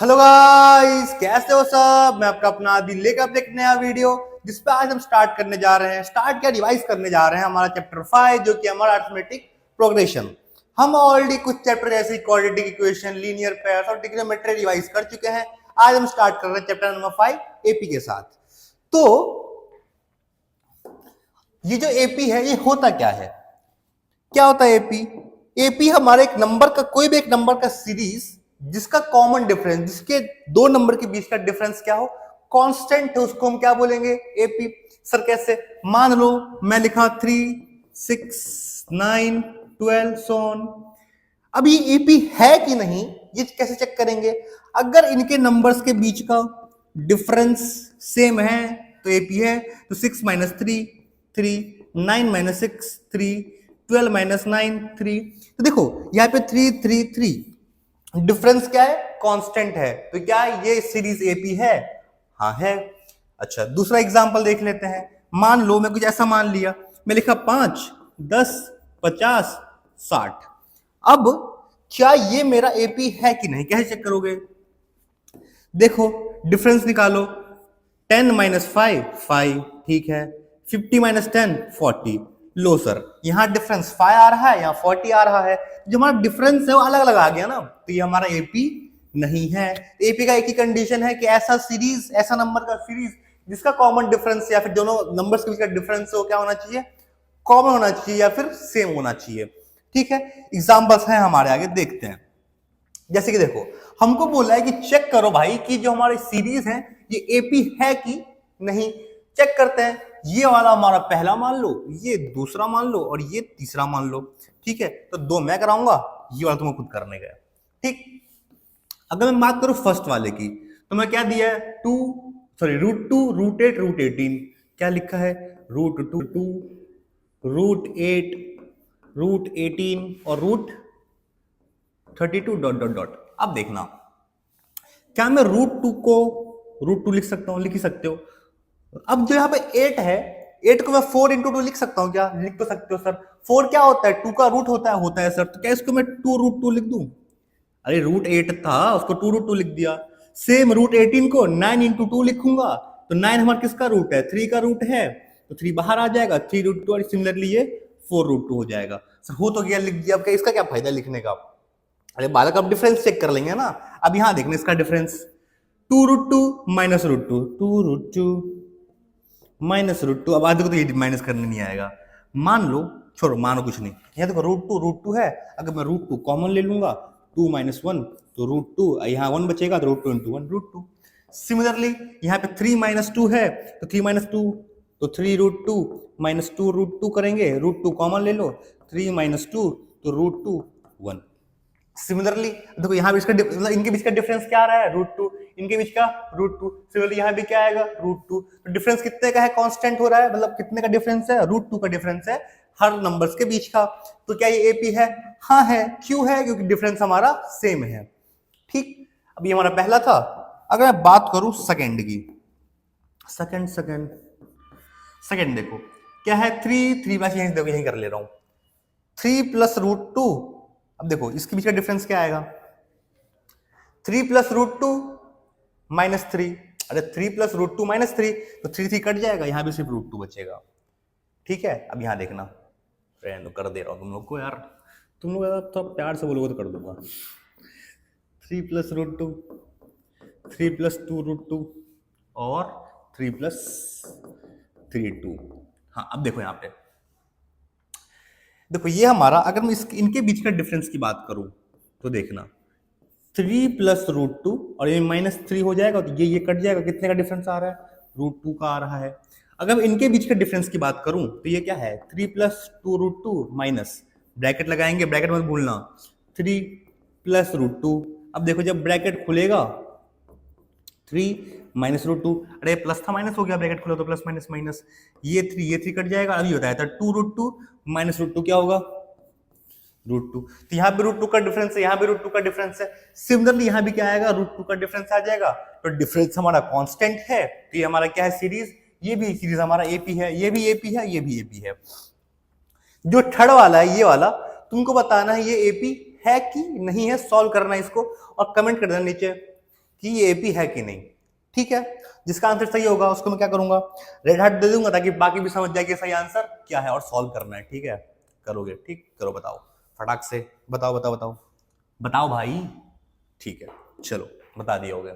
Hello guys, कैसे हो सब। मैं आपका अपना आदि लेकर अपने एक नया वीडियो जिसपे आज हम स्टार्ट करने जा रहे हैं। स्टार्ट क्या, रिवाइज करने जा रहे हैं हमारा चैप्टर 5 जो कि हमारा अरिथमेटिक प्रोग्रेशन। हम ऑलरेडी कुछ चैप्टर जैसे क्वाड्रेटिक इक्वेशन, लीनियर पेयर्स और ट्रिग्नोमेट्री रिवाइज कर चुके हैं। आज हम स्टार्ट कर रहे हैं चैप्टर नंबर 5 एपी के साथ। तो ये जो एपी है ये होता क्या है, क्या होता है एपी? एपी हमारे एक नंबर का, कोई भी एक नंबर का सीरीज जिसका कॉमन डिफरेंस, जिसके दो नंबर के बीच का डिफरेंस क्या हो, कांस्टेंट है, उसको हम क्या बोलेंगे? एपी। सर कैसे? मान लो मैं लिखा 3, 6, 9, 12 सोन। अब ये एपी है कि नहीं ये कैसे चेक करेंगे? अगर इनके नंबर्स के बीच का डिफरेंस सेम है तो एपी है। तो 6 माइनस 3 3, 9 माइनस 6 3, 12 माइनस 9 3। तो देखो यहाँ पे 3 3 3 डिफरेंस क्या है? कांस्टेंट है। तो क्या ये सीरीज एपी है? हाँ है। अच्छा, दूसरा एग्जांपल देख लेते हैं। मान लो मैं कुछ ऐसा मान लिया, मैं लिखा 5, 10, 50, 60। अब क्या ये मेरा एपी है कि नहीं, कैसे चेक करोगे? देखो डिफरेंस निकालो। 10 माइनस 5 5, ठीक है। 50 माइनस 10 40। लो सर, यहां डिफरेंस 5 आ रहा है, यहां 40 आ रहा है। जो हमारा डिफरेंस है वो अलग अलग आ गया ना, तो ये हमारा एपी नहीं है। एपी का एक ही कंडीशन है कि ऐसा सीरीज, ऐसा नंबर का सीरीज जिसका कॉमन डिफरेंस या फिर दोनों नंबर्स के बीच का डिफरेंस हो क्या होना चाहिए? कॉमन होना चाहिए या फिर सेम होना चाहिए। ठीक है, एग्जांपल्स हैं हमारे आगे, देखते हैं। जैसे कि देखो, हमको बोला है कि चेक करो भाई कि जो हमारी सीरीज है ये एपी है कि नहीं। चेक करते हैं। ये वाला हमारा पहला मान लो, ये दूसरा मान लो और ये तीसरा मान लो। ठीक है, तो दो मैं कराऊंगा, ये वाला तुम्हें खुद करने का। ठीक। अगर मैं बात करूं फर्स्ट वाले की, तो मैं क्या दिया है? √2 √8 √18। क्या लिखा है? √2 √8 √18 और √32 डॉट डॉट डॉट। अब देखना, क्या मैं √2 को √2 लिख सकता हूं? लिख ही सकते हो। अब जो यहाँ पे 8 है, 8 को मैं 4 इंटू 2 लिख सकता हूँ क्या? लिख तो सकते हो सर। 4 क्या होता है? 2 का रूट होता है सर। तो क्या इसको मैं 2 √2 लिख दूं? अरे √8 था, उसको 2 √2 लिख दिया। सेम √18 को 9 इंटू 2 लिखूंगा, तो 9 हमारा किसका रूट है? 3 का रूट है, तो 3 बाहर आ जाएगा, 3 √2 और सिमिलरली ये 4 √2 हो जाएगा। सर हो तो गया, लिख दिया। अब क्या इसका क्या फायदा लिखने का? अरे बालक, अब डिफरेंस चेक कर लेंगे ना। अब यहां देखना इसका डिफरेंस। 2 √2 minus √2, 2 √2 minus √2। अब आधे को तो ये माइनस करने नहीं आएगा। मान लो, छोड़ो, मानो कुछ नहीं। यहाँ देखो √2 है। अगर मैं √2 कॉमन ले लूंगा, 2 माइनस 1 तो √2, यहाँ 1 बचेगा तो √2 इंटू 1 √2। सिमिलरली यहाँ पे 3 माइनस 2 है, तो 3 माइनस 2 तो 3 √2 माइनस 2 √2 करेंगे। √2 कॉमन ले लो, 3 माइनस 2 तो √2 1। सिमिलरली देखो यहाँ भी इसका मतलब इनके बीच का डिफरेंस क्या आ रहा है? √2। इनके बीच का √2। सिमिलरली यहाँ भी क्या आएगा? √2। तो डिफरेंस कितने का है? कांस्टेंट हो रहा है, मतलब कितने का डिफरेंस है? √2 का डिफरेंस है हर नंबर्स के बीच का। तो क्या ये एपी है? हाँ है। क्यों है? क्योंकि डिफरेंस हमारा सेम है। ठीक। अब ये हमारा पहला था। अगर मैं बात करूं सेकंड की, सेकंड सेकंड सेकंड देखो क्या है? 3 वैसे यहीं देखो, यहीं कर ले रहा हूं। 3 प्लस √2। अब देखो इसके बीच का डिफरेंस क्या आएगा? 3 प्लस √2 माइनस 3। अरे 3 प्लस √2 माइनस 3, तो 3 कट जाएगा, यहां भी सिर्फ √2 बचेगा। ठीक है, अब यहां देखना, तो कर दे रहा हूं तुम लोग को यार, तुम लोग थोड़ा प्यार से बोलोगे तो कर दूंगा। 3 प्लस √2, 3 प्लस 2 √2 और 3 प्लस 3 2। हाँ, अब देखो यहाँ पे, देखो ये हमारा, अगर मैं इनके बीच का डिफरेंस की बात करूं तो देखना, 3 प्लस √2 और ये माइनस 3 हो जाएगा, तो ये कट जाएगा। कितने का डिफरेंस आ रहा है? √2 का आ रहा है। अगर मैं इनके बीच के डिफरेंस की बात करूं तो ये क्या है? 3 प्लस 2 √2 माइनस, ब्रैकेट लगाएंगे, ब्रैकेट मत भूलना, 3 प्लस √2। अब देखो जब ब्रैकेट खुलेगा, 3 माइनस √2, अरे प्लस था माइनस हो गया, ब्रैकेट खुला तो प्लस माइनस माइनस, ये 3 कट जाएगा। अभी होता है तो 2 √2 माइनस √2 क्या होगा? √2। तो यहाँ पे √2 का डिफरेंस है, यहाँ पे √2 का डिफरेंस है। सिमिलरली यहाँ भी क्या आएगा? √2 का डिफरेंस आ जाएगा। तो डिफरेंस हमारा कांस्टेंट है, तो ये हमारा क्या है? सीरीज। ये भी सीरीज हमारा एपी है, ये भी एपी है, ये भी एपी है। जो थर्ड वाला है, ये वाला तुमको बताना है ये एपी है कि नहीं है। सॉल्व करना है इसको और कमेंट कर देना नीचे कि ये एपी है कि नहीं। ठीक है, जिसका आंसर सही होगा उसको मैं क्या करूंगा, रेड हार्ट दे दूंगा ताकि बाकी भी समझ जाए कि सही आंसर क्या है और सॉल्व करना है। ठीक है, करोगे? ठीक, करो, बताओ फटाक से, बताओ बताओ बताओ बताओ भाई। ठीक है, चलो बता दिया होगा।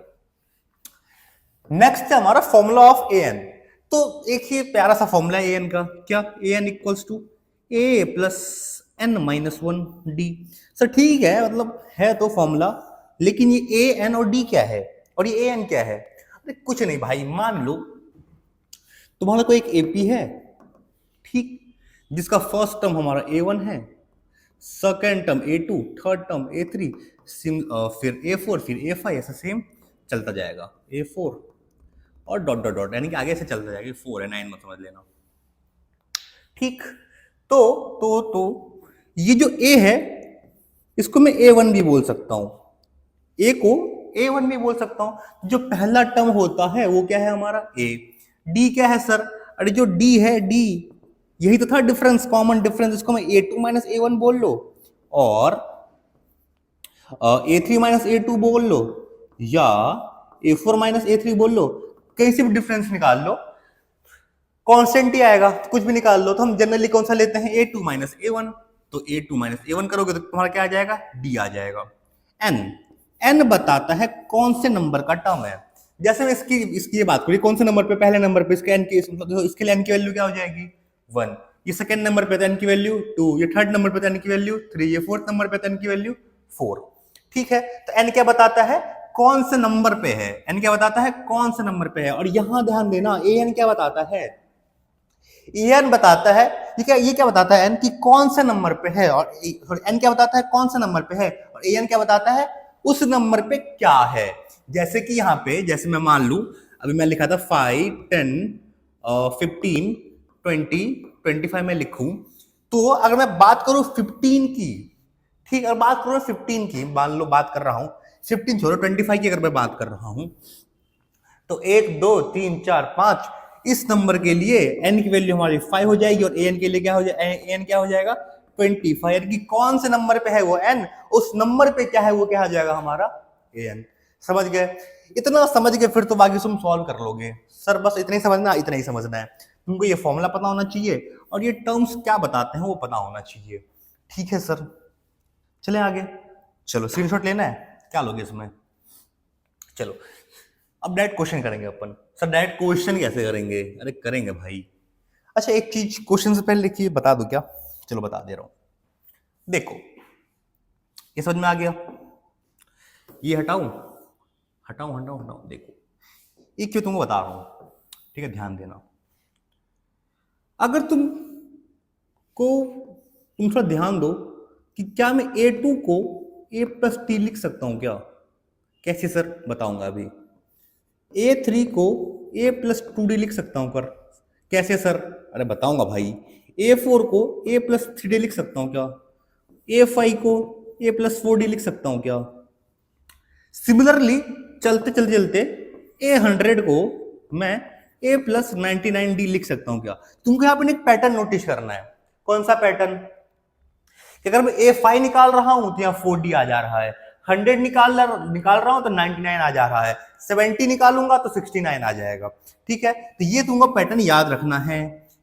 नेक्स्ट है हमारा फॉर्मूला ऑफ ए एन। तो एक ही प्यारा सा फॉर्मूला है ए एन का, क्या, a n equals to a plus n minus one d. Sir ठीक है, मतलब है तो फॉर्मूला, लेकिन ये ए एन और डी क्या है और ये ए एन क्या है? अरे कुछ नहीं भाई, मान लो तुम्हारा कोई एक एपी है, ठीक, जिसका फर्स्ट टर्म हमारा ए वन है, second term a two, third term a three, फिर ए फोर, फिर ए फाइव, ऐसा सेम चलता जाएगा, ए फोर और डॉट डॉट डॉट, यानी कि आगे से चलता जाएगा। फोर है, नाइन मत समझ लेना। ठीक, तो ये जो ए है इसको मैं ए वन भी बोल सकता हूं, ए को ए वन भी बोल सकता हूं। जो पहला टर्म होता है वो क्या है हमारा, ए। डी क्या है सर? अरे जो डी है, डी, यही तो था डिफरेंस, कॉमन डिफरेंस, इसको मैं ए टू माइनस ए वन बोल लो और ए थ्री माइनस ए टू बोल लो या ए फोर माइनस ए थ्री बोल लो, कहीं से भी डिफरेंस निकाल लो, कांस्टेंट ही आएगा, कुछ भी निकाल लो। तो हम जनरली कौन सा लेते हैं, ए टू माइनस ए वन। तो ए टू माइनस ए वन करोगे तो तुम्हारा क्या आ जाएगा, डी आ जाएगा। एन, एन बताता है कौन से नंबर का टर्म है। जैसे मैं इसकी इसकी ये बात करूँ, कौन से नंबर पे, पहले नंबर पे, इसके एन की, इसके लिए एन की वैल्यू क्या हो जाएगी, वन। ये सेकंड नंबर पे तो एन की वैल्यू टू, ये थर्ड नंबर पे तो एन की वैल्यू थ्री, ये फोर्थ नंबर पे तो एन की वैल्यू फोर। ठीक है, तो एन क्या बताता है, कौन से नंबर पे है, एन क्या बताता है, कौन से नंबर पे है। और यहां ध्यान देना, ए एन क्या बताता है, एन बताता है, ये क्या बताता है, एन की कौन से नंबर पे है, और एन क्या बताता है, कौन से नंबर पे है, और एन क्या बताता है, उस नंबर पे क्या है। जैसे कि यहाँ पे, जैसे मैं मान लू, अभी मैं लिखा था 5 10 15 20 25 में लिखूं, तो अगर मैं बात करूं 15 की, ठीक, अगर बात करूं 15 की, मान लो बात कर रहा हूं 15 छोड़ो, 25 की अगर मैं बात कर रहा हूं, तो 1 2 3 4 5 इस नंबर के लिए n की वैल्यू हमारी 5 हो जाएगी और an के लिए क्या हो जाएगा, an क्या हो जाएगा 25, यानी कि कौन से नंबर पे है वो n, उस नंबर पे क्या है वो क्या आ जाएगा हमारा an। समझ गए? इतना समझ गए फिर तो बाकी तुम सॉल्व कर लोगे। सर बस इतना ही समझना, इतना ही समझना है तुमको, ये फॉर्मूला पता होना चाहिए और ये टर्म्स क्या बताते हैं वो पता होना चाहिए। ठीक है सर, चले आगे, चलो स्क्रीनशॉट लेना है, क्या लोगे इसमें, चलो अब डायरेक्ट क्वेश्चन करेंगे अपन। सर डायरेक्ट क्वेश्चन कैसे करेंगे, अरे करेंगे भाई। अच्छा एक चीज क्वेश्चन से पहले लिखिए, बता दो क्या, चलो बता दे रहा हूं, देखो ये समझ में आ गया, ये हटाऊं हटाऊं हटाऊं हटाऊं, देखो ये क्यों तुमको बता रहा हूं, ठीक है, ध्यान देना। अगर तुम थोड़ा ध्यान दो कि क्या मैं a2 को a प्लस टी लिख सकता हूं क्या, कैसे सर, बताऊंगा अभी। A3 को a प्लस टू डी लिख सकता हूं पर, कैसे सर, अरे बताऊंगा भाई। A4 को a प्लस थ्री डी लिख सकता हूं क्या, A5 को a प्लस फोर डी लिख सकता हूं क्या। सिमिलरली चलते चलते चलते A100 को मैं a प्लस 99d लिख सकता हूं क्या। तुमको यहां पर एक पैटर्न नोटिस करना है, कौन सा पैटर्न, कि अगर मैं A5 निकाल रहा हूं तो यहाँ 4d आ जा रहा है, 100 निकाल रहा हूं तो 99 आ जा रहा है, 70 निकालूंगा तो 69 आ जाएगा। ठीक है, तो ये तुमको पैटर्न याद रखना है,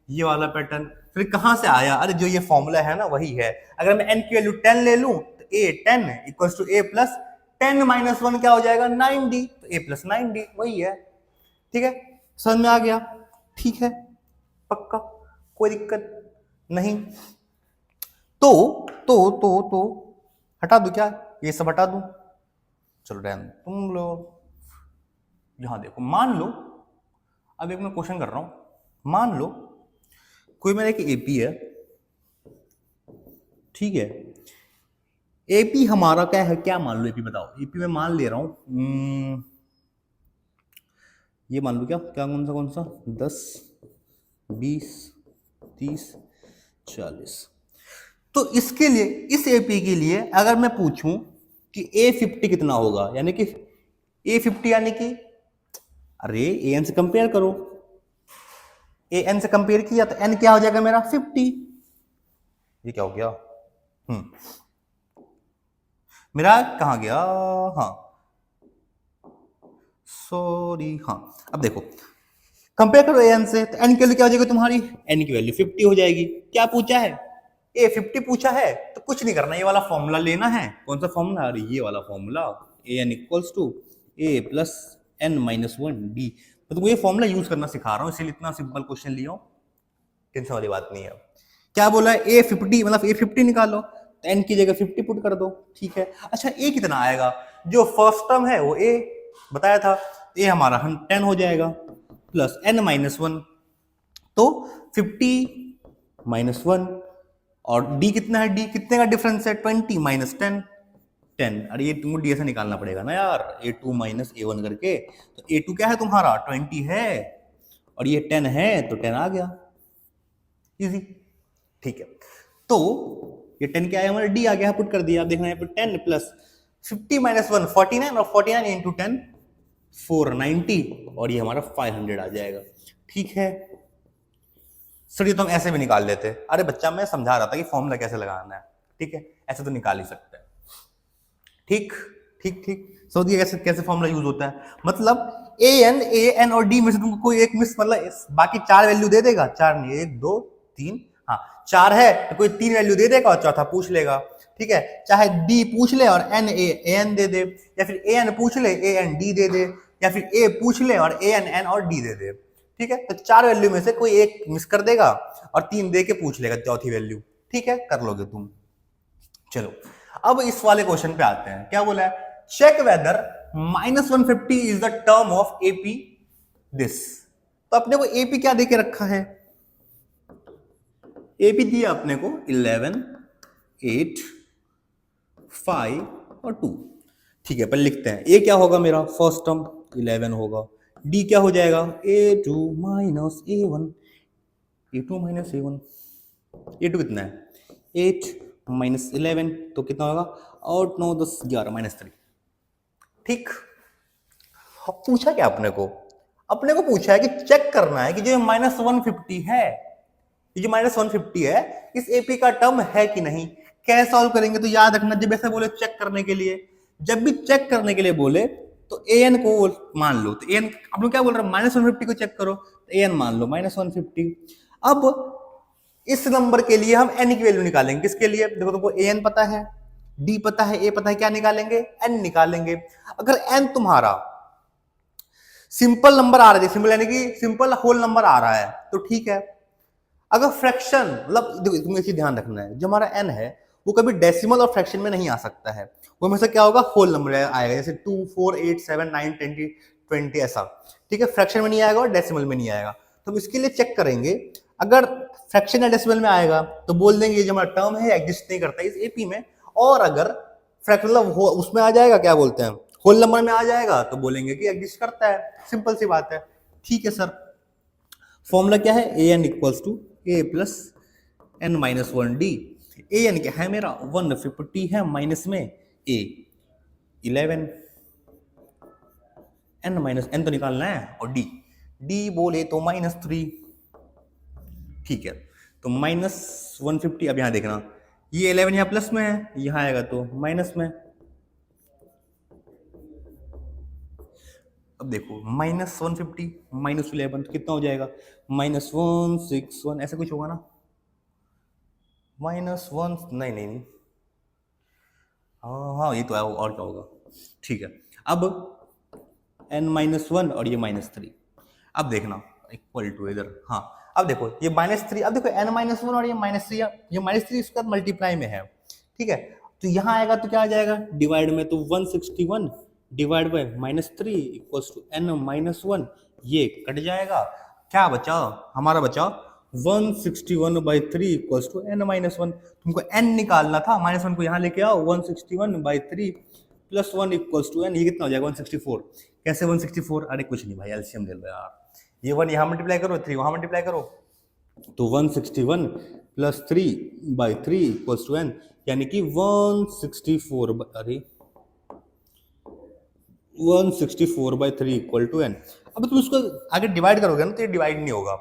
ये वाला पैटर्न। फिर कहां से आया, अरे जो ये फॉर्मूला है ना वही है। अगर मैं n की वैल्यू 10 ले लूं तो A10 equals to a plus 10 minus 1 क्या हो जाएगा 9d, तो a प्लस 9d वही है। ठीक है, समझ में आ गया, ठीक है, पक्का, कोई दिक्कत नहीं। तो हटा दूं क्या, ये सब हटा दूं, चलो डैम, तुम लोग यहां देखो, मान लो अब एक मैं क्वेश्चन कर रहा हूं, मान लो कोई मेरा एक एपी है, ठीक है, एपी हमारा क्या है, क्या मान लो एपी, बताओ एपी में मान ले रहा हूं, ये मान लो क्या क्या, कौन सा 10 20 30 40। तो इसके लिए, इस एपी के लिए अगर मैं पूछूं कि A50 कितना होगा, यानी कि A50 यानी कि, अरे AN से कंपेयर करो, AN से कंपेयर किया तो N क्या हो जाएगा मेरा 50, ये क्या हो गया, मेरा कहां गया, हाँ सॉरी, हाँ अब देखो कंपेयर करो एन से, तो एन की वैल्यू क्या हो जाएगी तुम्हारी, एन की वैल्यू 50 हो जाएगी। क्या पूछा है, ए 50 पूछा है, तो कुछ नहीं करना, ये वाला फॉर्मूला लेना है। कौन सा फॉर्मूला, अरे ये वाला formula, a n equals to a plus n minus one d. तो तुमको ये फॉर्मूला यूज करना सिखा रहा हूँ, इसीलिए इतना सिंपल क्वेश्चन लिया हूँ, टेंशन वाली बात नहीं है। क्या बोला है, ए 50 मतलब ए 50 निकालो, तो एन की जगह 50 पुट कर दो, ठीक है। अच्छा ए कितना आएगा, जो फर्स्ट टर्म है वो ए बताया था, ए हमारा 10 हो जाएगा प्लस एन माइनस वन, तो 50 माइनस वन, और डी कितना है, डी कितने का डिफरेंस है, 20 माइनस 10 10। अरे ये तुमको डी ऐसे निकालना पड़ेगा ना यार, a2 माइनस a1 करके, तो a2 क्या है तुम्हारा 20 है, और ये 10 है, तो 10 आ गया, इजी, ठीक है। तो ये 10 क्या है हमारा, डी आ गया, पुट कर दिया। आप देखना यहाँ पे 10 प्लस 50 माइनस 1 49, और 49 इंटू 10 490, और ये हमारा 500 आ जाएगा, ठीक है। सर ये तो हम ऐसे भी निकाल लेते, अरे बच्चा मैं समझा रहा था कि फॉर्मूला कैसे लगाना है, ठीक है, ऐसे तो निकाल ही सकते हैं, ठीक ठीक ठीक। समझ गए कैसे कैसे फॉर्मूला यूज होता है, मतलब ए एन और डी में से तुमको कोई एक मिस, मतलब बाकी 4 वैल्यू दे देगा, 4 नहीं 1 2 3, हाँ 4 है तो कोई 3 वैल्यू दे देगा और चौथा पूछ लेगा, ठीक है। चाहे डी पूछ ले और एन ए एन दे दे, या फिर ए एन पूछ ले ए एन डी दे दे, या फिर ए पूछ ले और ए एन एन और डी दे दे, ठीक है। तो 4 वैल्यू में से कोई एक मिस कर देगा और 3 दे के पूछ लेगा चौथी वैल्यू, ठीक है, कर लोगे तुम। चलो अब इस वाले क्वेश्चन पे आते हैं, क्या बोला है, check whether -150 is the term of AP this. तो अपने को एपी क्या देके रखा है, एपी दिया अपने को 11 8 5 और 2, ठीक है। पहले लिखते हैं, ए क्या होगा मेरा फर्स्ट टर्म 11 होगा, डी क्या हो जाएगा a2 minus a1, a2 minus a1, a2 कितना है 8 माइनस 11, तो कितना होगा 8 9 10 11 माइनस 3, ठीक। अब पूछा क्या अपने को पूछा है कि चेक करना है कि जो -150 है, ये जो -150 है इस एपी का टर्म है कि नहीं। कैसे सॉल्व करेंगे, तो याद रखना जब ऐसा बोले चेक करने के लिए, जब भी चेक करने के लिए बोले तो ए एन को मान लो, तो ए एन आप लोग क्या बोल रहे हैं -150 को चेक करो, तो ए एन मान लो -150। अब इस नंबर के लिए हम एन की वैल्यू निकालेंगे, किसके लिए, देखो तुमको ए एन पता है, डी पता है, ए पता है, क्या निकालेंगे एन निकालेंगे। अगर एन तुम्हारा सिंपल नंबर आ रहा है, सिंपल यानी कि सिंपल होल नंबर आ रहा है, तो ठीक है। अगर फ्रैक्शन, मतलब तुम्हें इसी ध्यान रखना है, जो हमारा एन है वो कभी डेसिमल और फ्रैक्शन में नहीं आ सकता है, वो हमेशा क्या होगा होल नंबर आएगा, जैसे 2 4 8 7 9 10 20 ऐसा, ठीक है। फ्रैक्शन में नहीं आएगा और डेसिमल में नहीं आएगा, तो हम इसके लिए चेक करेंगे। अगर फ्रैक्शन या डेसिमल में आएगा तो बोल देंगे ये जो हमारा टर्म है एग्जिस्ट नहीं करता इस एपी में, और अगर फ्रैक्शन मतलब उसमें आ जाएगा, क्या बोलते हैं होल नंबर में आ जाएगा, तो बोलेंगे कि एग्जिस्ट करता है, सिंपल सी बात है, ठीक है सर। फॉर्मूला क्या है, a n equals to a plus n minus one d. A n क्या है मेरा 150 है, माइनस में ए 11, एन माइनस एन तो निकालना है, और डी डी बोले तो -3, ठीक है। तो -150, अब यहां देखना ये 11 यहां प्लस में है, यहां आएगा तो माइनस में। अब देखो -150 -11 कितना हो जाएगा -161, ऐसा कुछ होगा ना, -1 नहीं नहीं नहीं, हाँ हाँ ये तो है, और क्या होगा, ठीक है। अब n-1 और ये -3, अब देखना इक्वल टू इधर, हाँ अब देखो ये -3, अब देखो n-1 और ये -3, ये -3 इसके साथ मल्टीप्लाई में है, ठीक है। तो यहाँ आएगा तो क्या आ जाएगा डिवाइड में, तो 161 divide by -3 equals to n-1, ये कट जाएगा, क्या बचा हमारा, बचा 161/3 इक्वल्स टू n-1। तुमको n निकालना था, -1 को यहाँ लेके आओ, 161/3 प्लस 1 इक्वल्स टू n, ये कितना हो जाएगा 164। कैसे 164, अरे कुछ नहीं भाई एलसीएम ले लो यार, ये 1 यहाँ मल्टीप्लाई करो, 3 वहाँ मल्टीप्लाई करो, तो 161 प्लस 3/3 इक्वल्स टू n, यानी कि 164, अरे 164/3 इक्वल टू n। अब तुम इसको आगे डिवाइड करोगे ना, तो ये डिवाइड नहीं होगा,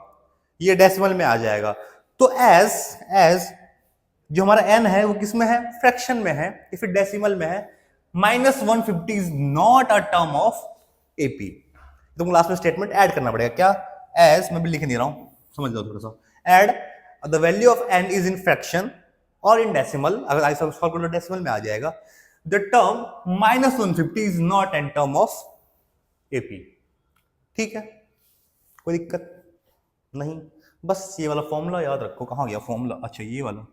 ये डेसिमल में आ जाएगा। तो एज जो हमारा n है वो किस में है, फ्रैक्शन में है, या फिर डेसिमल में है, -150 is not a term of AP. तुमको लास्ट में स्टेटमेंट ऐड करना पड़ेगा, क्या? एज, मैं भी लिख नहीं रहा हूं, समझ लो थोड़ा सा। Add the value of n is in fraction और इन डेसिमल, अगर आई सॉल्व करो डेसिमल में आ जाएगा। The term -150 is not an term of AP. ठीक है, कोई दिक्कत नहीं, बस ये वाला फॉर्मूला याद रखो। कहाँ गया फॉर्मूला? अच्छा ये वाला,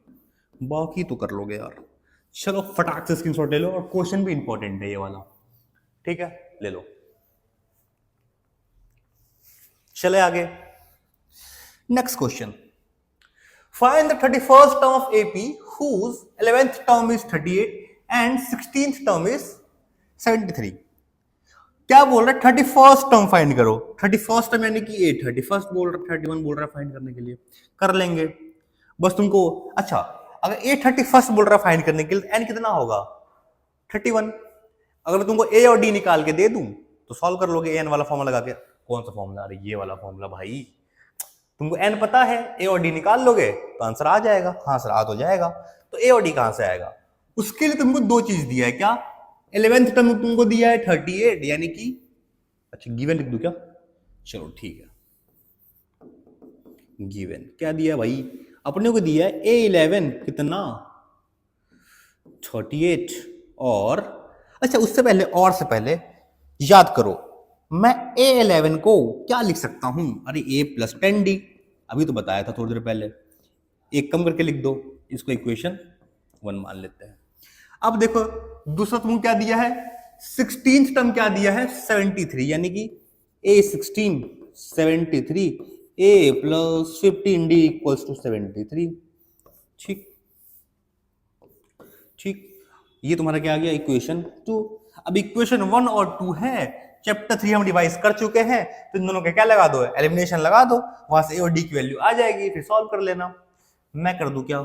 बाकी तो कर लोगे यार। चलो फटाक से स्क्रीनशॉट ले लो, और क्वेश्चन भी इंपॉर्टेंट है ये वाला, ठीक है, ले लो। चले आगे, next question. Find the 31st term of AP whose 11th term is 38 and 16th term is 73। क्या बोल रहा है? 31st टर्म फाइंड करो। 31st टर्म यानी कि 8, 31st बोल रहा, 31 बोल रहा है फाइंड करने के लिए, कर लेंगे बस तुमको। अच्छा, अगर 8 31st बोल रहा है फाइंड करने के लिए, एन कितना होगा? 31। अगर मैं तुमको ए और डी निकाल के दे दूं तो सॉल्व कर लोगे एन वाला फॉर्मूला लगा के। कौन सा फॉर्मूला? अरे ये वाला फॉर्मूला भाई, तुमको एन पता है, ए और डी निकाल लोगे तो आंसर आ जाएगा। हाँ सर, आ तो जाएगा। तो ए और डी कहां से आएगा? उसके लिए तुमको दो चीज दिया है, क्या? 11th टर्म तुमको दिया है 38, यानी कि, अच्छा गिवन लिख दूं क्या? चलो ठीक है, गिवन क्या दिया है भाई? अपने को दिया है A11 कितना? 38। और अच्छा, उससे पहले, और से पहले याद करो, मैं A11 को क्या लिख सकता हूं? अरे A + 10D, अभी तो बताया था थोड़ी देर पहले। एक कम करके लिख दो, इसको इक्वेशन 1 मान लेते हैं। अब देखो दूसरा तुमको क्या दिया है? 16th टर्म क्या दिया है? 73, यानी कि A16 73, A + 15D = 73। ठीक ठीक, ये तुम्हारा क्या आ गया? इक्वेशन 2। अब इक्वेशन 1 और 2 है, चैप्टर 3 हम रिवाइज कर चुके हैं, तो इन दोनों के क्या लगा दो? एलिमिनेशन लगा दो, वहां से ए और डी की वैल्यू आ जाएगी, फिर सॉल्व कर लेना। मैं कर दूं क्या?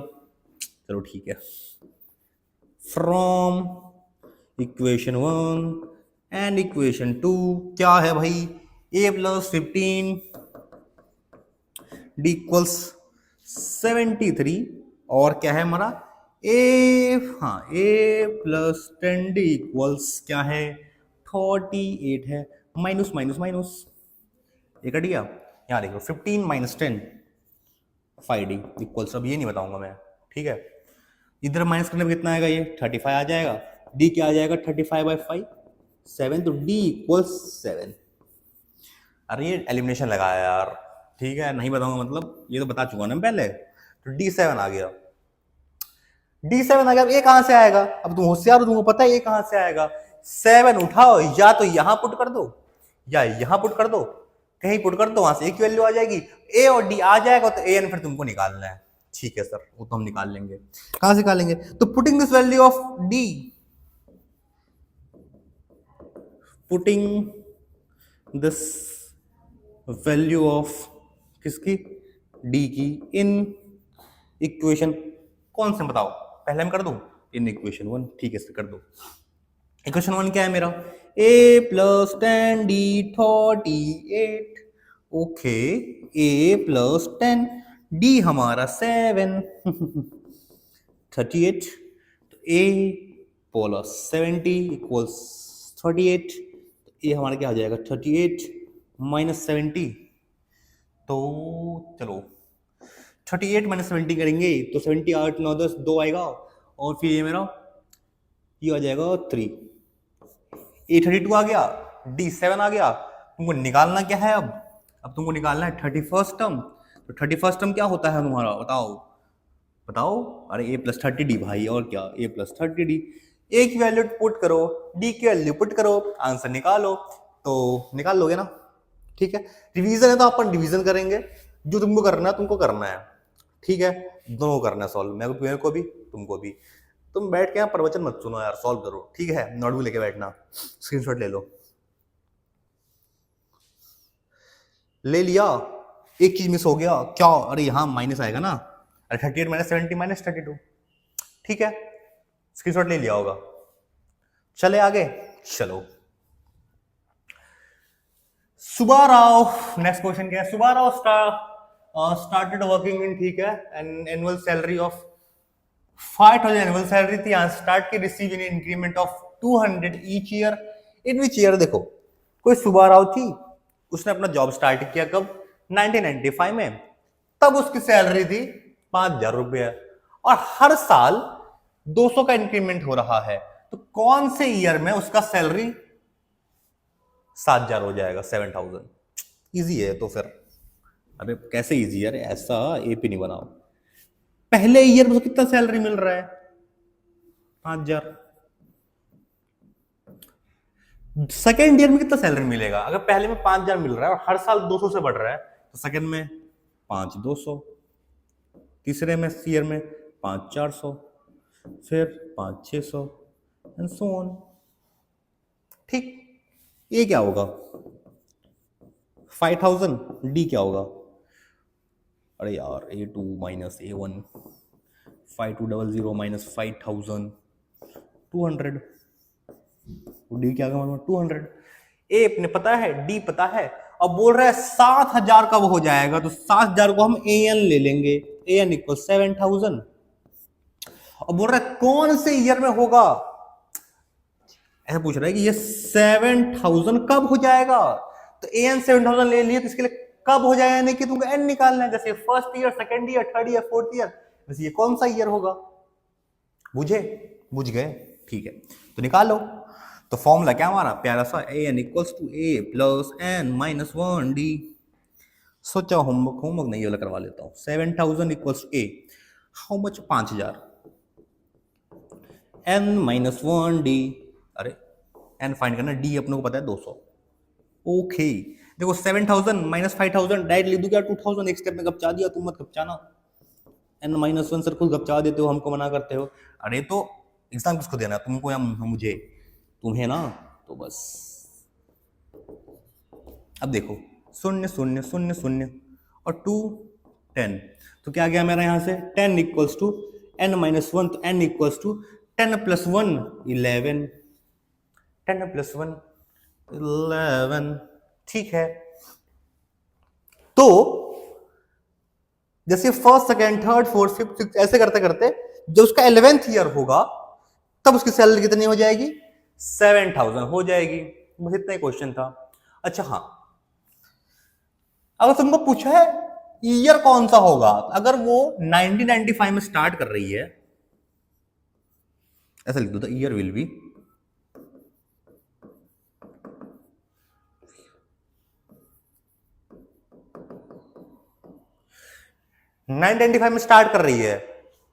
चलो ठीक है। फ्रॉम इक्वेशन 1 एंड इक्वेशन 2 क्या है भाई? a + 15 d = 73, और क्या है हमारा? a + 10d = क्या है? 48 है। माइनस माइनस माइनस, एक हट गया। यहाँ देखो 15 - 10 5d = अब ये नहीं बताऊंगा मैं, ठीक है। इधर माइनस करने में कितना आएगा? ये 35 आ जाएगा। d क्या आ जाएगा? 35/5 7, तो d = 7। अरे ये एलिमिनेशन लगाया यार, ठीक है, नहीं बताऊंगा मतलब, ये तो बता चुका ना पहले। तो D7 आ गया, D7 आ गया। अब ये कहां से आएगा? अब तुम होशियार हो, तुमको पता है ये कहां से आएगा। 7 उठाओ, या तो यहां पुट कर दो या यहां पुट कर दो, कहीं पुट कर दो, वहां से एक वैल्यू आ जाएगी। ए और डी आ जाएगा, तो ए एन फिर तुमको निकालना है। ठीक है सर, वो तो हम निकाल लेंगे। कहां से निकालेंगे? तो putting this value of D, putting this value of किसकी? डी की, इन इक्वेशन कौन से बताओ? पहले हम कर दो इन इक्वेशन 1, ठीक है सर कर दो। इक्वेशन 1 क्या है मेरा? a + 10d 48, okay, a + 10 d हमारा 7 38, तो a + 70 = 38, तो a हमारा क्या आ जाएगा? 38 - 70, तो चलो 38 - 70 करेंगे तो 70 8 9 10 2 आएगा, और फिर ये मेरा ये आ जाएगा 3। A32 आ गया, D7 आ गया। तुमको निकालना क्या है? अब तुमको निकालना है 31st टर्म। तो 31st टर्म क्या होता है तुम्हारा? बताओ बताओ। अरे A + 30D भाई, और क्या? A + 30D। A की वैल्यू पुट करो, D की वैल्यू पुट करो, आंसर निकालो, तो निकाल लोगे ना। ठीक है, रिवीजन है तो अपन रिवीजन करेंगे, जो तुमको करना है तुमको करना है, ठीक है, दोनों को करना है सॉल्व, मेरे को भी तुमको भी। तुम बैठ के यहाँ प्रवचन मत सुनो यार, सॉल्व करो, ठीक है। नोटबुक लेके बैठना, स्क्रीनशॉट ले लो। ले लिया, एक चीज मिस हो गया क्या? अरे यहाँ माइनस आएगा ना, अरे 38 - 70 - 32, ठीक है, स्क्रीनशॉट ले लिया होगा। चले आगे, चलो। सुब्बाराव, नेक्स्ट क्वेश्चन क्या है? सुब्बाराव स्टार्टेड वर्किंग इन, ठीक है, an annual salary of 5,000 annual salary थी, यहाँ स्टार्ट की receive in increment of 200 each year. In which year? देखो कोई सुबह राव थी, उसने अपना जॉब स्टार्ट किया कब? 1995 में। तब उसकी सैलरी थी 5,000 रुपया और हर साल 200 का इंक्रीमेंट हो रहा है। तो कौन से ईयर में उसका सैलरी 7,000 हो जाएगा? 7,000। इजी है तो फिर। अरे कैसे इजी है? ऐसा एपी नहीं बनाओ। पहले ईयर में तो कितना सैलरी मिल रहा है? 5,000। सेकेंड ईयर में कितना सैलरी मिलेगा? अगर पहले में 5,000 मिल रहा है और हर साल 200 से बढ़ रहा है, तो सेकेंड में 5,200, तीसरे में ईयर में 5,400, फिर 5,600 एंड सो ऑन। ठीक, ये क्या होगा? 5,000। डी क्या होगा? अरे यार, A2 minus A1, 5200 minus 5,000, 200। D क्या होगा? 200। ए अपने पता है, डी पता है, और बोल रहा है 7,000 कब हो जाएगा? तो 7,000 को हम एन ले लेंगे, एन इक्वल 7,000। और बोल रहा है कौन से ईयर में होगा? ऐसा पूछ रहा है कि ये 7,000 कब हो जाएगा? तो एन 7,000 ले लिए, तो इसके लिए कब हो जाएगा, यानी कि तुमको एन निकालना है। जैसे first year, second year, third year, fourth year, वैसे ये कौन सा ईयर होगा? बुझे? बुझ गए? ठीक है, तो निकालो। तो फॉर्मूला क्या हमारा प्यारा सा, a n equals to a plus n minus 1 d. सोचा होमवर्क नहीं वाला करवा लेता हूं। 7,000 equals a, how much? 5,000, n minus 1 d. अरे एन फाइंड करना, डी अपने को पता है 200। ओके, देखो 7,000 माइनस 5,000 डायरेक्ट लिख दूं क्या? 2,000 एक स्टेप में गपचा दिया। तुम मत गपचाना, एन माइनस 1 सर खुद गपचा देते हो, हमको मना करते हो। अरे तो एग्जाम किसको देना, तुमको या मुझे? तुम्हें ना, तो बस। अब देखो 0 0 0 0 और 2 10, तो क्या गया मेरा यहां से? 10 इक्वल्स टू n माइनस 1, तो n equals to 10 plus 1 11, 10 plus 1 11। ठीक है, तो जैसे first, second, third, fourth, fifth, six ऐसे करते करते जब उसका 11th ईयर होगा, तब उसकी सैलरी कितनी हो जाएगी? 7,000 हो जाएगी। बस इतना ही क्वेश्चन था। अच्छा हाँ, अगर तुमको पूछा है ईयर कौन सा होगा, अगर वो 1995 में स्टार्ट कर रही है, ऐसा लिख दो, तो ईयर विल बी 1995 में स्टार्ट कर रही है,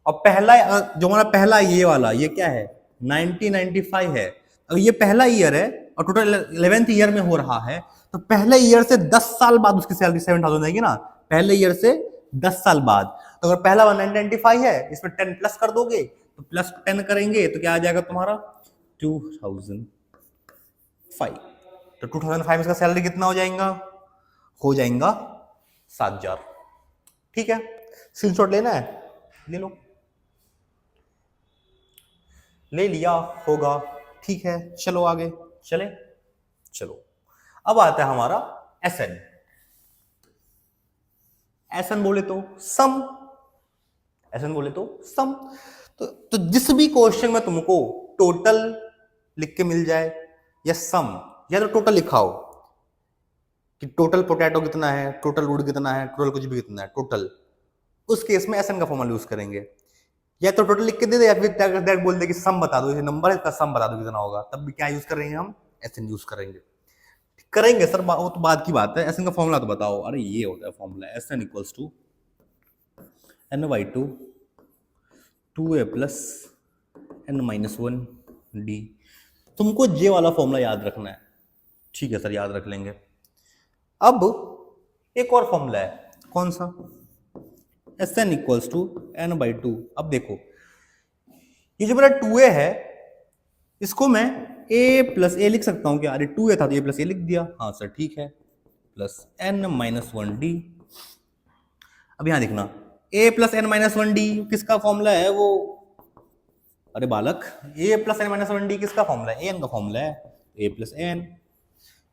और पहला जो हमारा पहला ये वाला, ये क्या है? 1995 है। अगर ये पहला ईयर है और टोटल 11th ईयर में हो रहा है, तो पहले ईयर से 10 साल बाद उसकी सैलरी 7,000 आएगी ना, पहले ईयर से 10 साल बाद। तो अगर पहला 1995 है, इसमें 10 प्लस कर दोगे, तो प्लस 10 करेंगे तो क्या आ जाएगा तुम्हारा? 2005। तो 2005 इसका सैलरी कितना हो जाएगा? हो जाएगा 7,000। ठीक है, स्क्रीनशॉट लेना है, ले लो। ले लिया होगा, ठीक है। चलो आगे चले। चलो अब आता है हमारा एसएन। एसएन बोले तो सम, एसएन बोले तो सम। तो जिस भी क्वेश्चन में तुमको टोटल लिख के मिल जाए या सम, या तो टोटल लिखा हो कि टोटल पोटैटो कितना है, टोटल वुड कितना है, टोटल कुछ भी कितना है, टोटल, उस केस में एसएन का फॉर्मूला यूज करेंगे। या तो टोटल लिख के दे दे, या फिर डायरेक्ट बोल दे कि सम बता दो, जैसे नंबर है इसका सम बता दो कितना होगा, तब भी क्या यूज करेंगे हम? एसएन यूज करेंगे सर, वो तो बाद की बात है। एसएन का फॉर्मूला तो बताओ। अरे ये होता है formula, s n equals to n/2 2a plus n minus 1 d. तुमको जे वाला फॉर्मूला याद रखना है, ठीक है सर, याद रख लेंगे। अब एक और फॉर्मूला है, कौन सा? Sn equals to n/2। अब देखो ये जो मेरा 2a है, इसको मैं a प्लस ए लिख सकता हूं क्या? अरे 2a था तो a प्लस ए लिख दिया, हाँ सर ठीक है, प्लस n माइनस 1 डी। अब यहां देखना, a plus n minus 1 D किसका फॉर्मूला है? वो, अरे बालक, a plus n minus 1 D किसका फॉर्मूला है? an का फॉर्मूला है, a प्लस n।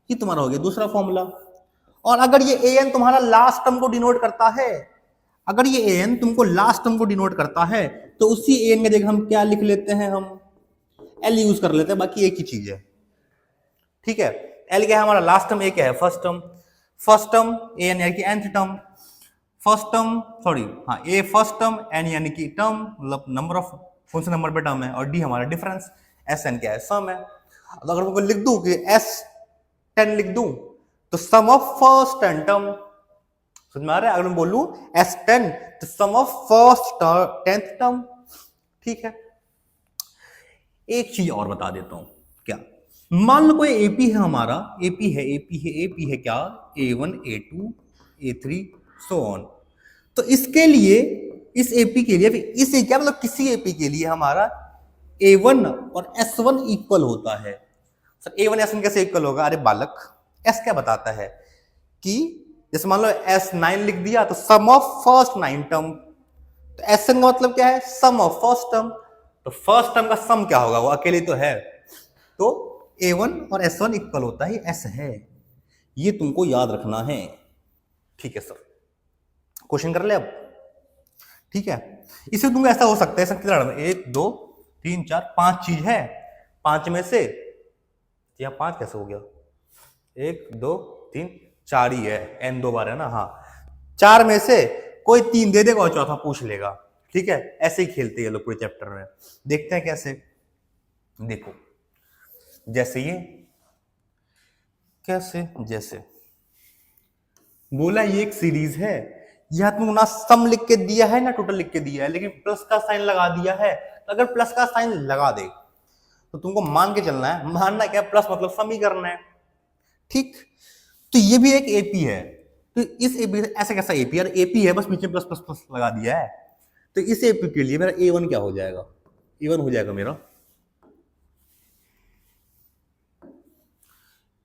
ये तुम्हारा हो गया दूसरा फॉर्मूला। और अगर ये an तुम्हारा लास्ट टर्म को डिनोट करता है, अगर ये an तुमको लास्ट टर्म को डिनोट करता है, तो उसी an में देखो हम क्या लिख लेते हैं, हम l यूज कर लेते हैं, बाकी एक ही चीज है, ठीक है। एल क्या है हमारा लास्ट टर्म, ए क्या है first term, first term A N यानी कि nth term, first term sorry हाँ ए फर्स्ट टर्म, एन यानी कि टर्म मतलब नंबर ऑफ कौन से नंबर पे टर्म है, और डी हमारा डिफरेंस, एस एन क्या है सम है। तो अगर मैं लिख दूं कि एस 10 लिख दूं तो सम ऑफ फर्स्ट 10 टर्म, समझ में आ रहा है? अगर मैं बोलूं एस 10 तो सम ऑफ फर्स्ट 10th टर्म, ठीक है। एक चीज और बता देता हूं, क्या मान लो कोई एपी है हमारा, एपी है क्या, A1 A2 A3 so on. तो इसके लिए इस एपी के लिए इस क्या मतलब किसी एपी के लिए हमारा A1 और S1 इक्वल होता है। सर A1 S1 कैसे इक्वल होगा? अरे बालक, S क्या बताता है कि जैसे मान लो S9 लिख दिया तो सम ऑफ फर्स्ट 9 टर्म, तो SN का मतलब क्या है? सम ऑफ फर्स्ट टर्म। तो फर्स्ट टर्म का सम क्या होगा? वो अकेले तो है, तो A1 और S1 इक्वल होता है S है, ये तुमको याद रखना है, ठीक है सर। क्वेश्चन कर ले अब, ठीक है। इसे तुमको ऐसा हो सकता है, सर कितना 1 2 3 4 5 चीज है, 5 में से या 5 कैसे हो गया, 1 2 3 4 ही है, n 2 बार है ना, हाँ 4 में से कोई 3 दे देगा और चौथा पूछ लेगा, ठीक है। ऐसे ही खेलते हैं लोग पूरे चैप्टर में। देखते हैं कैसे, देखो जैसे ये कैसे, जैसे बोला ये एक सीरीज है, यह तुमको ना सम लिख के दिया है ना टोटल लिख के दिया है, लेकिन प्लस का साइन लगा दिया है। तो अगर प्लस का साइन लगा दे तो तुमको मान के चलना है, मानना क्या, प्लस मतलब सम ही करना है, ठीक। तो ये भी एक एपी है, तो इस एपी ऐसा कैसा एपी, यार एपी है बस बीच में प्लस प्लस प्लस लगा दिया है। तो इस एपी के लिए मेरा A1 क्या हो जाएगा, A1 हो जाएगा मेरा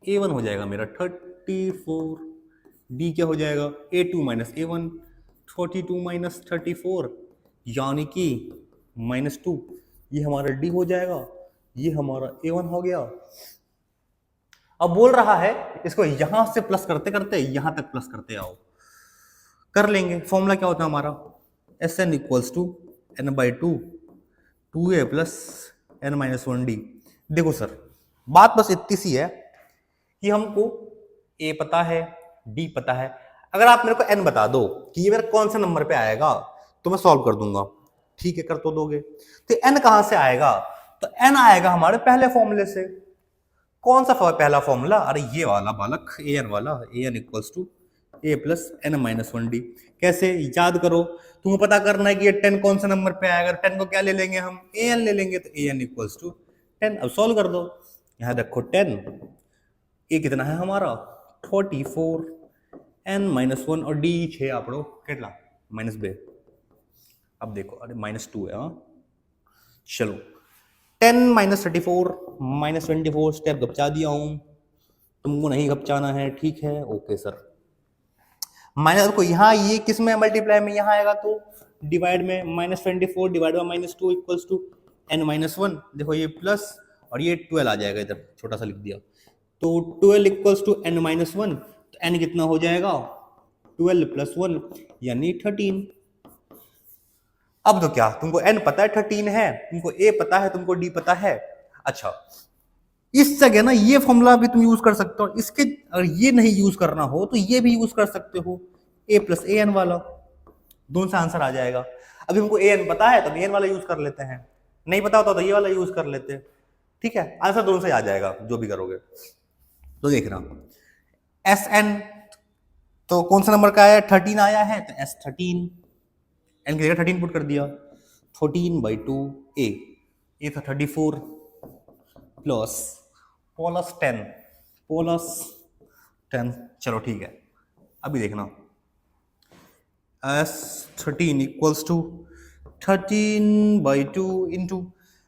A1 हो जाएगा मेरा 34, डी क्या हो जाएगा A2 माइनस A1, 42 माइनस 34 यानी कि -2, ये हमारा डी हो जाएगा, ये हमारा A1 हो गया। अब बोल रहा है इसको यहां से प्लस करते करते यहां तक प्लस करते आओ, कर लेंगे। फॉर्मूला क्या होता है हमारा, Sn equals to n/2 2a plus n-1d। देखो सर बात बस इतनी सी है कि हमको a पता है, d पता है। अगर आप मेरे को n बता दो कि ये मेरा कौन सा नंबर पे आएगा तो मैं सॉल्व कर दूंगा, ठीक है, कर तो दोगे। तो n कहां से आएगा, तो n आएगा हमारे पहले फॉर्मूले से। कौन सा पहला फॉर्मूला, अरे ये वाला बालक, an वाला, an equals to a plus n-1d। कैसे याद करो, तुमको पता करना है कि ये 10 कौन सा नंबर पे आएगा, 10 को क्या ले लेंगे हम, an ले लेंगे, तो an इक्वल्स टू 10। अब सॉल्व कर दो, यहां देखो 10, ए कितना है हमारा 44, n-1 और d 6 आपड़ो कितना -2। अब देखो अरे -2 है, हाँ चलो 10 - 34 -24 स्टेप घपचा दिया हूं, तुमको नहीं घपचाना है, ठीक है, ओके सर। माइनस को यहाँ ये किस में मल्टीप्लाई में यहाँ आएगा तो डिवाइड में, -24 divide by -2 equals to n-1। देखो ये प्लस और ये 12 आ जाएगा, इधर छोटा सा लिख दिया, तो 12 इक्वल्स टू n-1, तो n कितना हो जाएगा 12 + 1 यानी 13। अब तो क्या तुमको n पता है 13 है, तुमको a पता है, तुमको d पता है। अच्छा इस जगह ना ये फॉर्मूला भी तुम यूज कर सकते हो, इसके अगर ये नहीं यूज करना हो तो ये भी यूज कर सकते हो, a + an वाला, दोनों से आंसर आ जाएगा। अभी हमको an पता है तो an वाला यूज कर लेते हैं, नहीं पता होता तो ये वाला यूज कर लेते हैं, ठीक है, आंसर दोनों से आ जाएगा जो भी करोगे। तो देखना Sn तो कौन सा नंबर का आया, 13 आया है, तो S13, n की जगह 13 पुट कर दिया, 14/2 a था 34 प्लस -10, चलो ठीक है। अभी देखना S13 इक्वल्स टू 13/2 इंटू,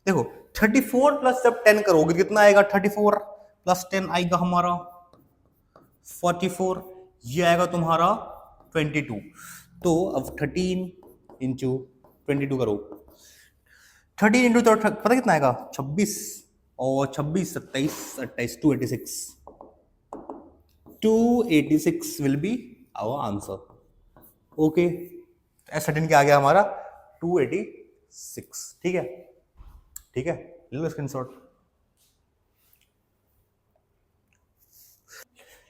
देखो 34 प्लस जब 10 करोगे कितना आएगा, 34 + 10 आएगा हमारा 44, ये आएगा तुम्हारा 22। तो अब 13 इंटू 22 करो, 13 इंटू तो पता कितना आएगा 26, और 26 27 28 286 will be our answer. Okay S13 क्या आ गया हमारा 286, ठीक है, ठीक है, ले लो स्क्रीनशॉट।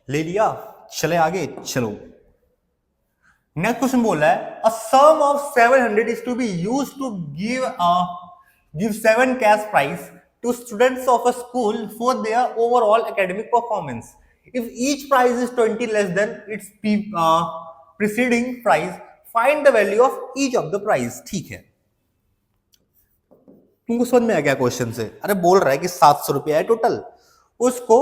ले लिया, चले आगे, चलो। नेक्स्ट क्वेश्चन बोल रहा है a sum of 700 is to be use to give 7 cash prize to students of a school for their overall academic performance. If each prize is 20 less than its preceding prize, find the value of each of the prize. ठीक है, तुमको समझ में आ गया question से? अरे बोल रहा है कि 700 रुपया है टोटल, उसको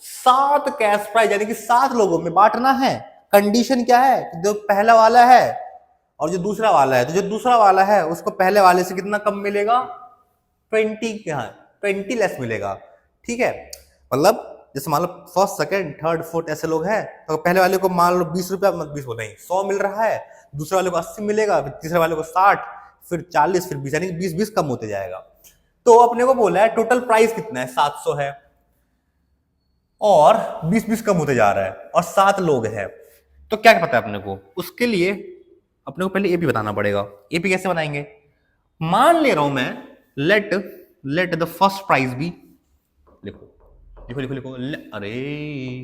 7 कैश प्राइज यानी कि 7 लोगों में बांटना है। कंडीशन क्या है? जो पहला वाला है और जो दूसरा वाला है, तो जो दूसरा वाला है उसको पहले वाले से कितना कम मिलेगा? 20 लेस मिलेगा। ठीक है, मतलब जैसे मान लो फर्स्ट सेकंड थर्ड फोर्थ ऐसे लोग हैं, तो पहले वाले को मान लो 20 रुपया, मत 20 नहीं 100 मिल रहा है, दूसरे वाले को 80 मिलेगा, फिर तीसरे वाले को 60, फिर 40, फिर 20, यानी 20 कम होते जाएगा। तो अपने को बोला है टोटल प्राइस कितना है? 700 है और 20 कम होते जा रहा है और 7 लोग हैं, तो क्या पता है अपने को? उसके लिए अपने को पहले एपी बताना पड़ेगा। एपी कैसे बनाएंगे? मान ले रहा हूं मैं, let the first price be, लिखो लिखो लिखो लिखो, अरे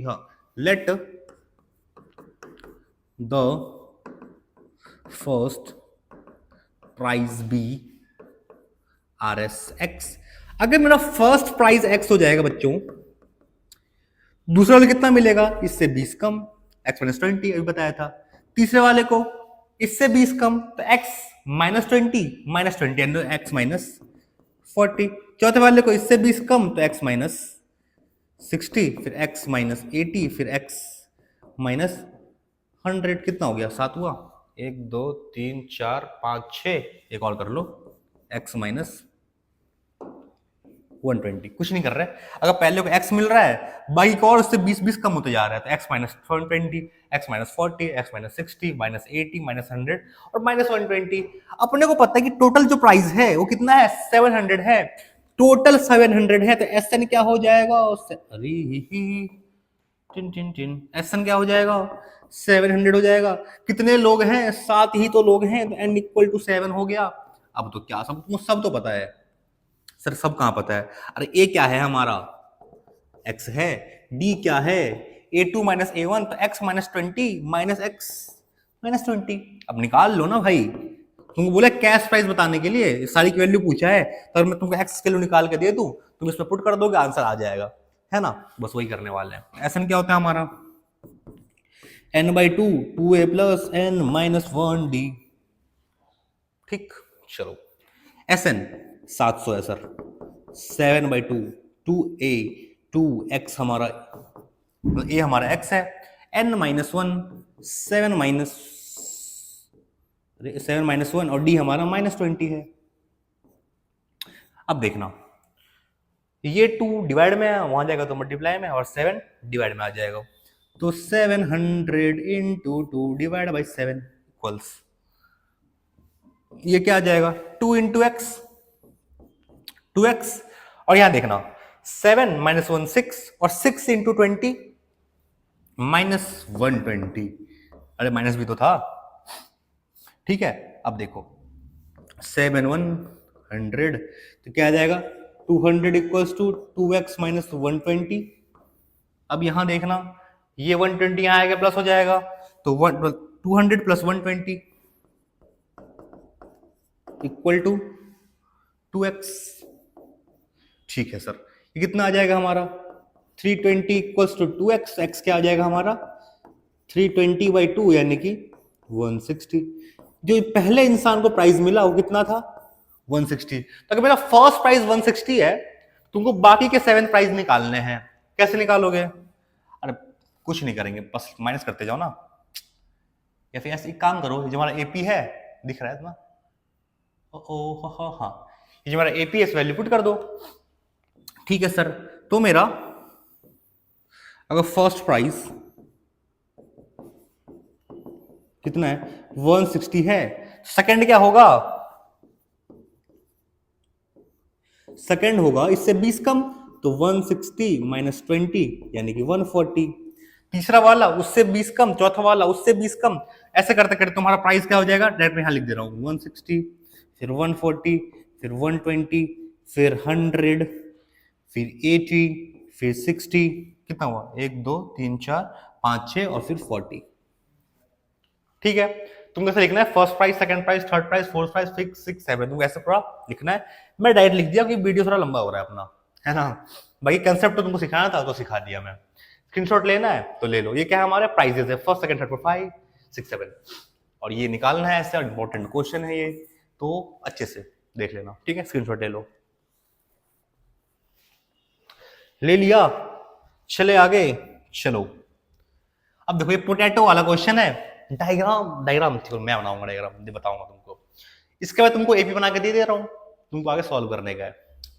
हाँ, let the first price be RS X। अगर मेरा फर्स्ट प्राइस X हो जाएगा बच्चों, दूसरे वाले कितना मिलेगा? इससे 20 कम, X - 20 अभी बताया था। तीसरे वाले को इससे 20 कम, तो X - 20 यानी X - 40। चौथे वाले को इससे 20 कम, तो X - 60, फिर X - 80, फिर X - 100। कितना हो गया? 7 हुआ। 1 2 3 4 5 6, एक और कर लो, X - 120। कुछ नहीं कर रहे, अगर पहले को x मिल रहा है, बाकी को और उससे 20 कम होते जा रहा है, तो x - 120, x - 40, x - 60, -80, -100 और -120। अपने को पता है कि टोटल जो प्राइस है वो कितना है? 700 है। टोटल 700 है, तो SN क्या हो जाएगा? अरे SN क्या हो जाएगा? 700 हो जाएगा। कितने लोग हैं? 7 ही तो लोग हैं, तो n = 7 हो गया। अब तो क्या सब तो पता है सर, सब कहां पता है? अरे ए क्या है हमारा? x है। d क्या है? a2 - a1, तो x - 20 - x - 20। अब निकाल लो ना भाई, तुमको बोला कैश प्राइस बताने के लिए, सारी की वैल्यू पूछा है, तो मैं तुमको x के लिए निकाल के दे दूं, तुम इसमें पुट कर दोगे, आंसर आ जाएगा, है ना? बस वही करने वाले हैं। SN क्या होता है हमारा? n/2 2a + n - 1d। ठीक, चलो। SN 700 है सर। 7/2 2a 2x हमारा, ए हमारा x है, n - 1 7 - 1 और d हमारा -20 है। अब देखना, ये 2 डिवाइड में है, वहां जाएगा तो मल्टीप्लाई में, और 7 डिवाइड में आ जाएगा, तो 700 × 2 / 7 इक्वल्स, ये क्या आ जाएगा? 2 × x 2x। और यहां देखना, 7 - 1 6 और 6 × 20 -120। अरे माइनस भी तो था। ठीक है, अब देखो 7 1 100, तो क्या आ जाएगा? 200 = 2x - 120। अब यहां देखना, ये 120 यहां आएगा, प्लस हो जाएगा, तो 200 + 120 = 2x। ठीक है सर, ये कितना आ जाएगा हमारा? 320 = 2x। x क्या आ जाएगा हमारा? 320/2 यानी कि 160। जो पहले इंसान को प्राइस मिला वो कितना था? 160। तो अगर मेरा फर्स्ट प्राइस 160 है, तुमको बाकी के 7 प्राइस निकालने हैं। कैसे निकालोगे? अरे कुछ नहीं करेंगे, बस माइनस करते जाओ ना, या फिर ऐसे एक काम करो, जो हमारा एपी है, दिख रहा है ना? हाँ, ये जो हमारा एपी है, इस वैल्यू पुट कर दो। ठीक है सर, तो मेरा अगर फर्स्ट प्राइस कितना है? 160 है, सेकंड क्या होगा? सेकंड होगा इससे 20 कम, तो 160 - 20 यानी कि 140। तीसरा वाला उससे 20 कम, चौथा वाला उससे 20 कम, ऐसे करते करते तुम्हारा प्राइस क्या हो जाएगा? डायरेक्ट में यहां लिख दे रहा हूं, 160, फिर 140, फिर 120, फिर 100, फिर 80, फिर 60, कितना हुआ 1 2 3 4 5 6 और फिर 40। ठीक है, तुमको ऐसे लिखना है first price, second price, third price, fourth price, 5 6 7, तुमको ऐसे पूरा लिखना है। मैं डायरेक्ट लिख दिया क्योंकि वीडियो थोड़ा लंबा हो रहा है अपना, है ना। बाकी कंसेप्ट तो तुमको सिखाना था तो सिखा दिया मैं। स्क्रीनशॉट लेना है तो ले लो। ये क्या है हमारे प्राइजेस है, फर्स्ट सेकंड थर्ड फोर्थ 5 6 7, और ये निकालना है ऐसे, इंपॉर्टेंट क्वेश्चन है ये, तो अच्छे से देख लेना। ठीक है, स्क्रीनशॉट ले लो। ले लिया, चले आगे। चलो अब देखो ये पोटैटो वाला क्वेश्चन है, डायग्राम डायग्राम मैं बनाऊंगा, डायग्राम बताऊंगा तुमको। इसके बाद तुमको एपी बना के दे रहा हूं, तुमको आगे सॉल्व करने का है।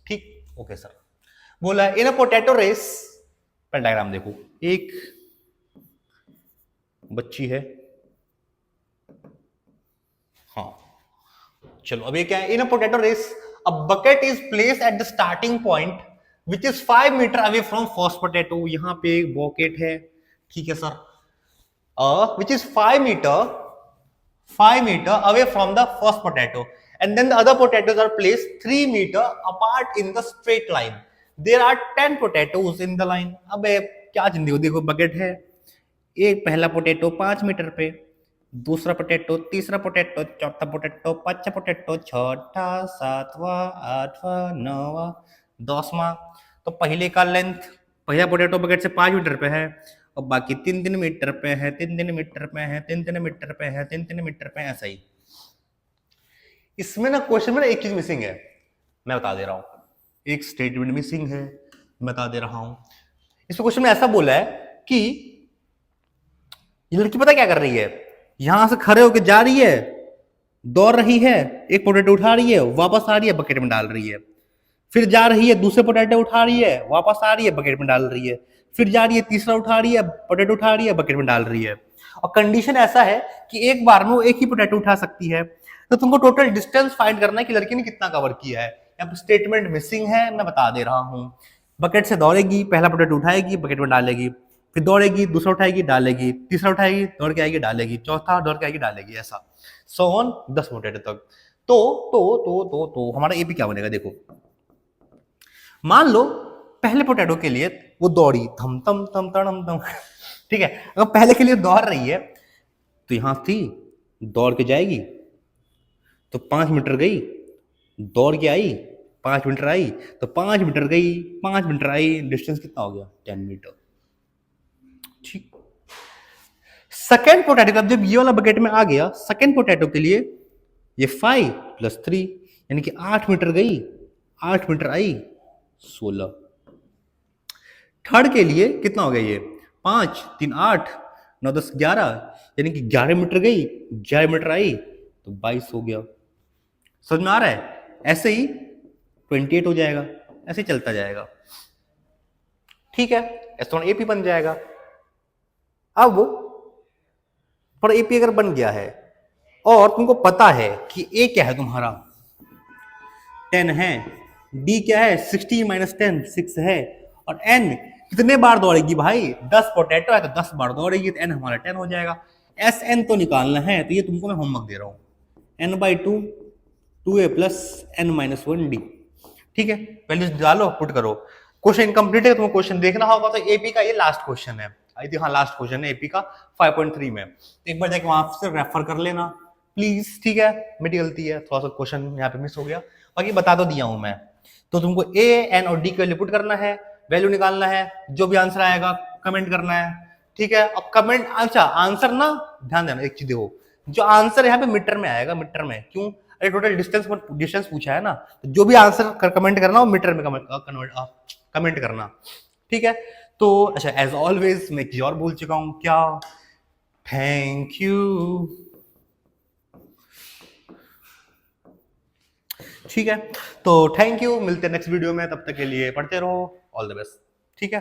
ठीक, ओके सर। बोला इन अ पोटैटो रेस, पर डायग्राम देखो, एक बच्ची है, हाँ चलो अब ये क्या है, in a potato race a bucket is place at the starting point which is 5 meter away from first potato. यहां पे एक बकेट है, ठीक है sir, which is 5 meter away from the first potato, and then the other potatoes are placed 3 meter apart in the straight line. There are 10 potatoes in the line. अब क्या जिंदगी, देखो बकेट है, एक पहला पोटैटो 5 मीटर पे, दूसरा potato, तीसरा पोटैटो, चौथा पोटैटो, पांचवा पोटैटो, छठा, सातवां, आठवां, नौवां, 10वां। तो पहले का लेंथ, पहला पोटैटो बकेट से 5 मीटर पे है, और बाकी 3-3 मीटर पे है, 3-3 मीटर पे है, 3-3 मीटर पे है, 3-3 मीटर पे, ऐसा ही। इसमें ना क्वेश्चन में ना एक चीज मिसिंग है, मैं बता दे रहा हूं, एक स्टेटमेंट मिसिंग है, मैं बता दे रहा हूं। इस क्वेश्चन में ऐसा बोला है कि ये लड़की पता क्या कर रही है, यहां से खड़े होकर जा रही है, दौड़ रही है, एक पोटैटो उठा रही है, वापस आ रही है, बकेट में डाल रही है, फिर जा रही है, दूसरे पोटैटो उठा रही है, वापस आ रही है, बकेट में डाल रही है, फिर जा रही है, तीसरा उठा रही है, पोटैटो उठा रही है, बकेट में डाल रही है। और कंडीशन ऐसा है कि एक बार में वो एक ही पोटैटो उठा सकती है। तो तुमको टोटल डिस्टेंस फाइंड करना है कि लड़की ने कितना कवर किया है। यहाँ पर स्टेटमेंट मिसिंग है, मैं बता दे रहा हूँ। बकेट से दौड़ेगी, पहला पोटैटो उठाएगी, बकेट में डालेगी, फिर दौड़ेगी, दूसरा उठाएगी, डालेगी, तीसरा उठाएगी, दौड़ के आएगी, डालेगी, चौथा दौड़ के आएगी, डालेगी, ऐसा सो ऑन 10 पोटैटो तक। तो हमारा एपी क्या बनेगा, देखो मान लो पहले पोटैटो के लिए वो दौड़ी थम थम थम तड़म थम, ठीक है, अगर पहले के लिए दौड़ रही है तो यहां थी, दौड़ के जाएगी तो 5 मीटर गई, दौड़ के आई 5 मीटर आई, तो 5 मीटर गई, 5 मीटर आई, डिस्टेंस कितना हो गया 10 मीटर। ठीक, सेकेंड पोटैटो का जब ये वाला बकेट में आ गया, सेकेंड पोटैटो के लिए ये 5 + 3 यानी कि 8 मीटर गई, 8 मीटर आई, 16। थर्ड के लिए कितना हो गया, ये 5 3 8 9 10 11 यानी कि 11 मीटर गई, 11 मीटर आई, तो 22 हो गया। समझ में आ रहा है, ऐसे ही 28 हो जाएगा, ऐसे ही चलता जाएगा। ठीक है, ऐसा एपी बन जाएगा। अब पर एपी अगर बन गया है और तुमको पता है कि ए क्या है तुम्हारा 10 है, डी क्या है 16 - 10 6 है, और एन कितने बार दौड़ेगी भाई, 10 पोटैटो है तो 10 बार दौड़ेगी, तो एन हमारा 10 हो जाएगा। एस एन तो निकालना है, तो ये तुमको मैं होमवर्क दे रहा हूं, n/2 2a + n-1 d। ठीक है, वैल्यूज डालो, पुट करो। क्वेश्चन इनकम्प्लीट है, तुमको क्वेश्चन देखना होगा, तो एपी का ये लास्ट क्वेश्चन है, आई थिंक, हाँ लास्ट क्वेश्चन है एपी का 5.3 में। एक बार जाके वहां से रेफर कर लेना प्लीज, ठीक है, मेरी गलती है, थोड़ा सा क्वेश्चन यहाँ पे मिस हो गया, बाकी बता तो दिया हूं मैं। तो तुमको ए एन और डी के वैल्यू पुट करना है, वैल्यू निकालना है, जो भी आंसर आएगा कमेंट करना है, ठीक है। अब कमेंट, अच्छा आंसर ना ध्यान देना, एक चीज देखो, जो आंसर यहाँ पे मीटर में आएगा, मीटर में क्यों, अरे टोटल डिस्टेंस पूछा है ना, तो जो भी आंसर कमेंट करना वो मीटर में कमेंट करना, ठीक है। तो अच्छा, एज ऑलवेज मैं एक चीज और भूल चुका हूं, क्या, थैंक यू, ठीक है। तो थैंक यू, मिलते हैं नेक्स्ट वीडियो में, तब तक के लिए पढ़ते रहो, ऑल द बेस्ट, ठीक है।